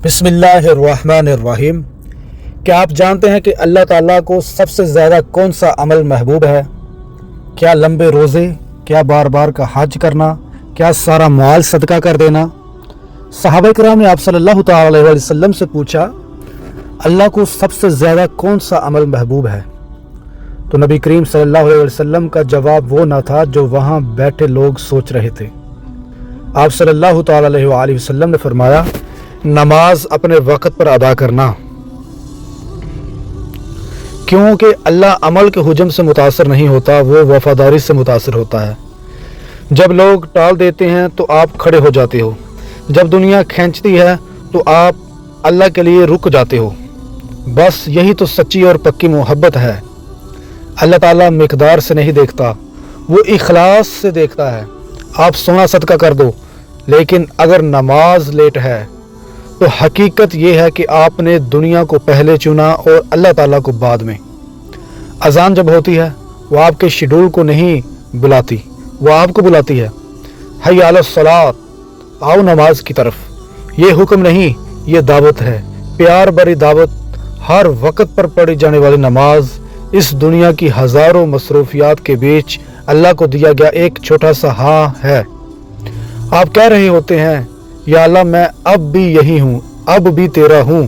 बिस्मिल्लाहिर्रहमानिर्रहीम। क्या आप जानते हैं कि अल्लाह ताला को सबसे ज़्यादा कौन सा अमल महबूब है? क्या लंबे रोज़े, क्या बार बार का हज करना, क्या सारा माल सदका कर देना? सहाबा किराम ने आप सल्लल्लाहु तआला अलैहि वसल्लम से पूछा, अल्लाह को सबसे ज़्यादा कौन सा अमल महबूब है? तो नबी करीम सल्लल्लाहु अलैहि वसल्लम का जवाब वो ना था जो वहाँ बैठे लोग सोच रहे थे। आप सल्लल्लाहु तआला अलैहि वसल्लम ने फरमाया, नमाज अपने वक़्त पर अदा करना, क्योंकि अल्लाह अमल के हुजम से मुतासर नहीं होता, वो वफ़ादारी से मुतासर होता है। जब लोग टाल देते हैं तो आप खड़े हो जाते हो, जब दुनिया खींचती है तो आप अल्लाह के लिए रुक जाते हो। बस यही तो सच्ची और पक्की मोहब्बत है। अल्लाह ताला मिक़दार से नहीं देखता, वो इखलास से देखता है। आप सोना सदका कर दो, लेकिन अगर नमाज लेट है तो हकीकत ये है कि आपने दुनिया को पहले चुना और अल्लाह ताला को बाद में। अजान जब होती है वो आपके शेड्यूल को नहीं बुलाती, वो आपको बुलाती है, हय्या अलस सलात, आओ नमाज की तरफ। ये हुक्म नहीं, ये दावत है, प्यार भरी दावत। हर वक्त पर पढ़ी जाने वाली नमाज इस दुनिया की हज़ारों मसरूफियात के बीच अल्लाह को दिया गया एक छोटा सा हाँ है। आप कह रहे होते हैं, या अल्लाह मैं अब भी यही हूँ, अब भी तेरा हूँ।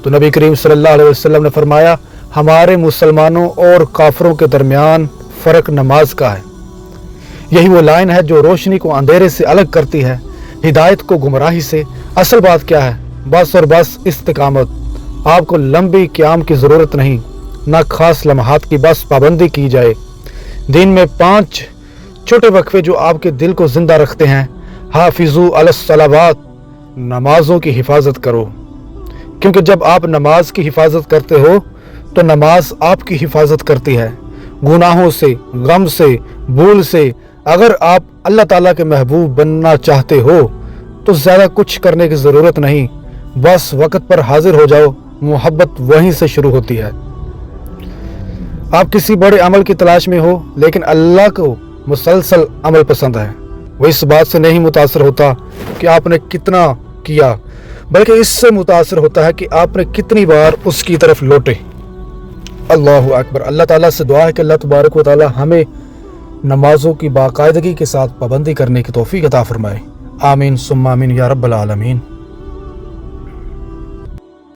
तो नबी करीम सल्लल्लाहु अलैहि वसल्लम ने फरमाया, हमारे मुसलमानों और काफरों के दरमियान फ़र्क नमाज का है। यही वो लाइन है जो रोशनी को अंधेरे से अलग करती है, हिदायत को गुमराही से। असल बात क्या है? बस और बस इस्तिकामत। आपको लंबी क़याम की ज़रूरत नहीं, ना खास लम्हात की बस पाबंदी की जाए। दिन में 5 छोटे वक्फे जो आपके दिल को ज़िंदा रखते हैं। हाफिजू अलस सलावात, नमाज़ों की हिफाजत करो, क्योंकि जब आप नमाज की हिफाजत करते हो तो नमाज आपकी हिफाजत करती है गुनाहों से, गम से, भूल से। अगर आप अल्लाह ताला के महबूब बनना चाहते हो तो ज़्यादा कुछ करने की ज़रूरत नहीं, बस वक़्त पर हाजिर हो जाओ। मोहब्बत वहीं से शुरू होती है। आप किसी बड़े अमल की तलाश में हो, लेकिन अल्लाह को मुसलसल अमल पसंद है। वो इस बात से नहीं मुतासर होता कि आपने कितना किया, बल्कि इससे मुतासर होता है कि आपने कितनी बार उसकी तरफ लौटे। अल्लाहु अकबर। अल्लाह ताला से दुआ है कि अल्लाह तबारक व तआला हमें नमाजों की बाकायदगी के साथ पाबंदी करने की तौफीक अता फरमाए। आमीन सुम्मा आमीन या रब्बल आलमीन।